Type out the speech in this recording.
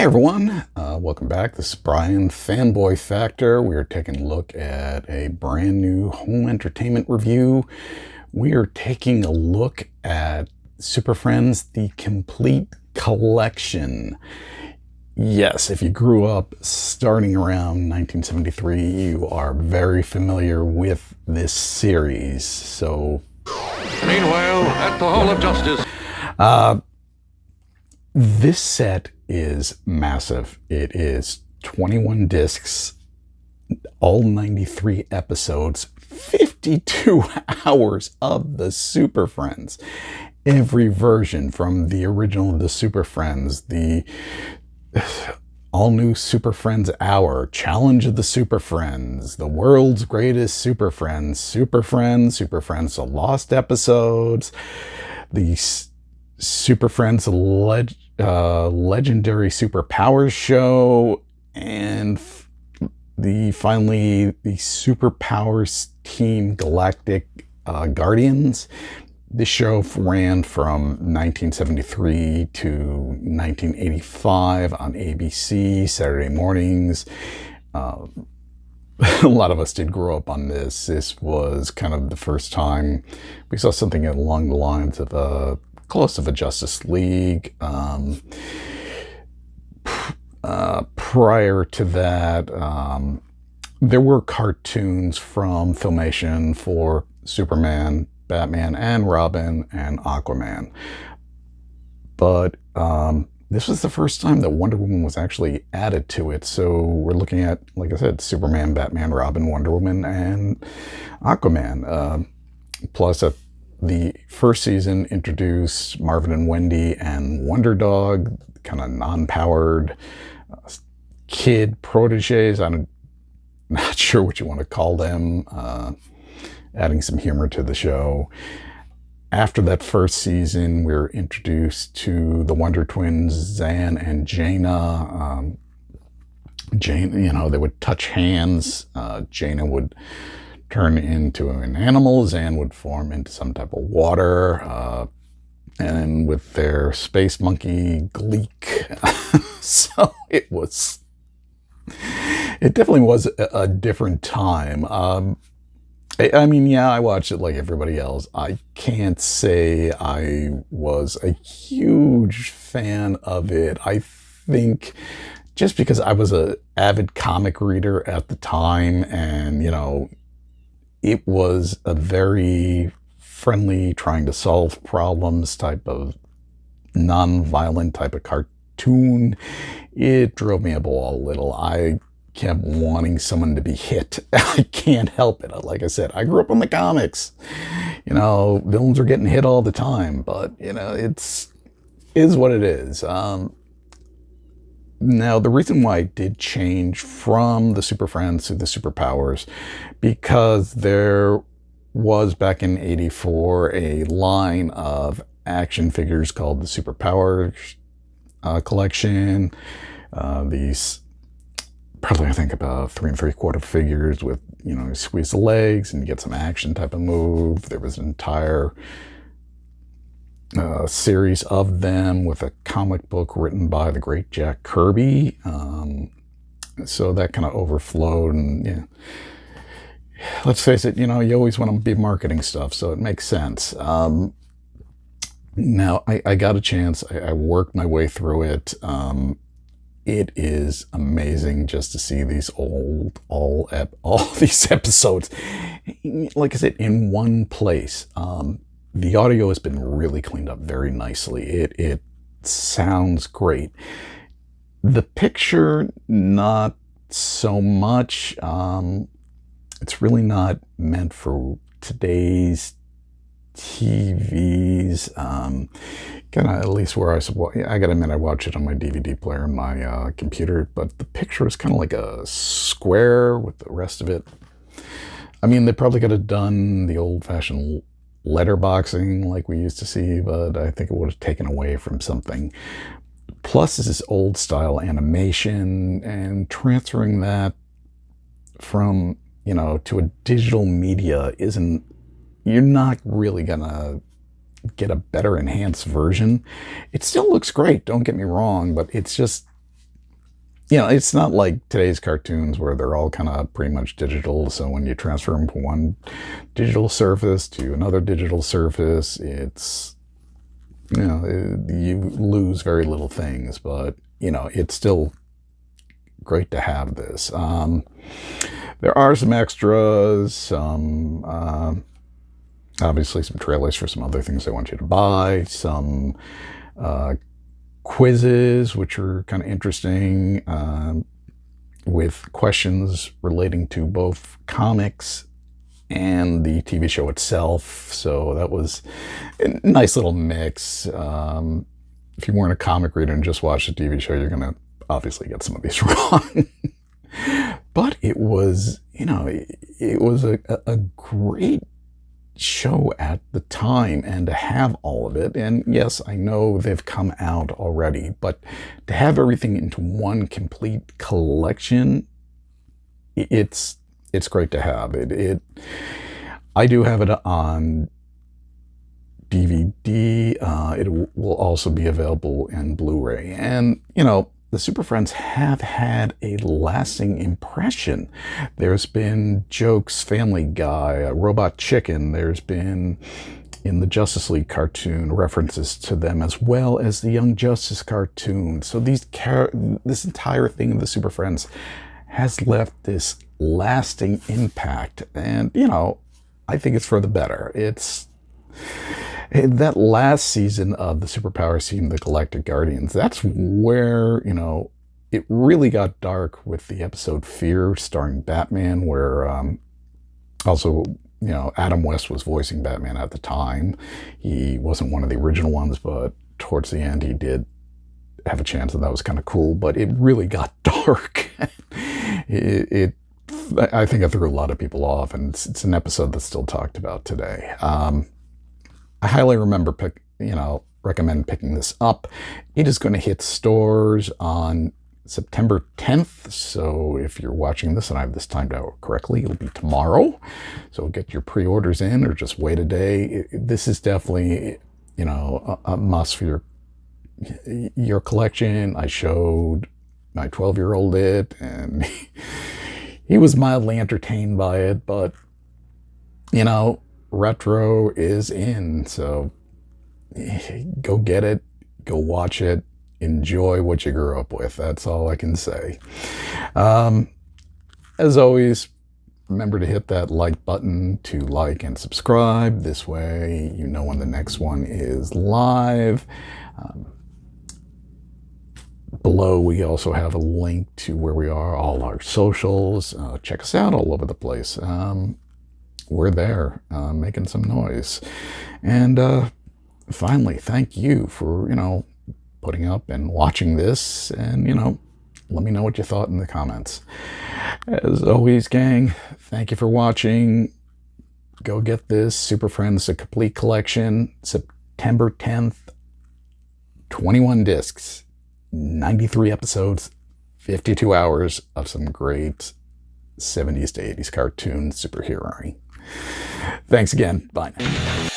Everyone, welcome back. This is Brian, Fanboy Factor. We are taking a look at a brand new home entertainment review. We are taking a look at Superfriends, the complete collection. Yes, if you grew up starting around 1973, you are very familiar with this series. So, meanwhile, at the Hall of Justice, this set is massive. It is 21 discs, all 93 episodes, 52 hours of the Super Friends. Every version from the original The Super Friends, the all-new Super Friends Hour, Challenge of the Super Friends, the world's greatest Super Friends, Super Friends, The Lost Episodes, the Super Friends Legendary Superpowers Show, and finally the Superpowers Team Galactic Guardians. This show ran from 1973 to 1985 on ABC, Saturday mornings. A lot of us did grow up on this. This was kind of the first time we saw something along the lines of close of a Justice League. Prior to that, there were cartoons from Filmation for Superman, Batman, and Robin, and Aquaman. But this was the first time that Wonder Woman was actually added to it. So we're looking at, like I said, Superman, Batman, Robin, Wonder Woman, and Aquaman. Plus, the first season introduced Marvin and Wendy and Wonder Dog, kind of non-powered kid proteges. I'm not sure what you want to call them, adding some humor to the show. After that first season, we were introduced to the Wonder Twins, Zan and Jaina. Jane, they would touch hands. Jaina would turn into an animal. Zan would form into some type of water. And with their space monkey Gleek. So it definitely was a different time. I mean, yeah, I watched it like everybody else. I can't say I was a huge fan of it. I think just because I was an avid comic reader at the time, and, it was a very friendly, trying to solve problems type of non-violent type of cartoon. It drove me up a wall a little. I kept wanting someone to be hit. I can't help it. Like I said, I grew up on the comics. Villains are getting hit all the time, but it's is what it is. Now, the reason why I did change from the Super Friends to the Superpowers, because there was back in '84 a line of action figures called the Superpowers collection. These probably, I think, about 3 3/4 figures with, you squeeze the legs and you get some action type of move. There was an entire series of them with a comic book written by the great Jack Kirby. So that kind of overflowed, and let's face it, you always want to be marketing stuff, so it makes sense. Now, I got a chance. I worked my way through it. It is amazing just to see these all these episodes, like I said, in one place. The audio has been really cleaned up very nicely. It sounds great. The picture, not so much. It's really not meant for today's TVs. Kind of, at least where I gotta admit, I watch it on my DVD player on my computer, but the picture is kind of like a square with the rest of it. I mean, they probably could have done the old-fashioned letterboxing like we used to see, but I think it would have taken away from something. Plus, this is old style animation, and transferring that from, to a digital media you're not really gonna get a better enhanced version. It still looks great, don't get me wrong, but it's just it's not like today's cartoons where they're all kind of pretty much digital. So when you transfer them from one digital surface to another digital surface, it's, you lose very little things, but, it's still great to have this. There are some extras, obviously some trailers for some other things they want you to buy, some quizzes, which are kind of interesting, with questions relating to both comics and the TV show itself. So that was a nice little mix. If you weren't a comic reader and just watched the TV show, you're going to obviously get some of these wrong. But it was, it was a great show at the time, and to have all of it, and yes, I know they've come out already, but to have everything into one complete collection, it's great to have it. I do have it on DVD. It will also be available in Blu-ray, and the Super Friends have had a lasting impression. There's been jokes, Family Guy, Robot Chicken. There's been, in the Justice League cartoon, references to them, as well as the Young Justice cartoon. So this entire thing of the Super Friends has left this lasting impact. And, I think it's for the better. That last season of the superpower team, the Galactic Guardians, that's where, it really got dark with the episode Fear, starring Batman, where also, Adam West was voicing Batman at the time. He wasn't one of the original ones, but towards the end he did have a chance, and that was kind of cool. But it really got dark. I think I threw a lot of people off, and it's an episode that's still talked about today. I highly recommend picking this up. It is going to hit stores on September 10th. So if you're watching this and I have this timed out correctly, it'll be tomorrow. So get your pre-orders in, or just wait a day. This is definitely, a must for your collection. I showed my 12-year-old it, and he was mildly entertained by it, but, retro is in. So go get it, go watch it, enjoy what you grew up with. That's all I can say. As always, remember to hit that like button to like and subscribe. This way you know when the next one is live. Below, we also have a link to where we are, all our socials. Check us out all over the place. We're there, making some noise. And finally, thank you for, putting up and watching this. And, let me know what you thought in the comments. As always, gang, thank you for watching. Go get this Super Friends, a complete collection. September 10th, 21 discs, 93 episodes, 52 hours of some great 70s to 80s cartoon superhero. Thanks again. Bye now.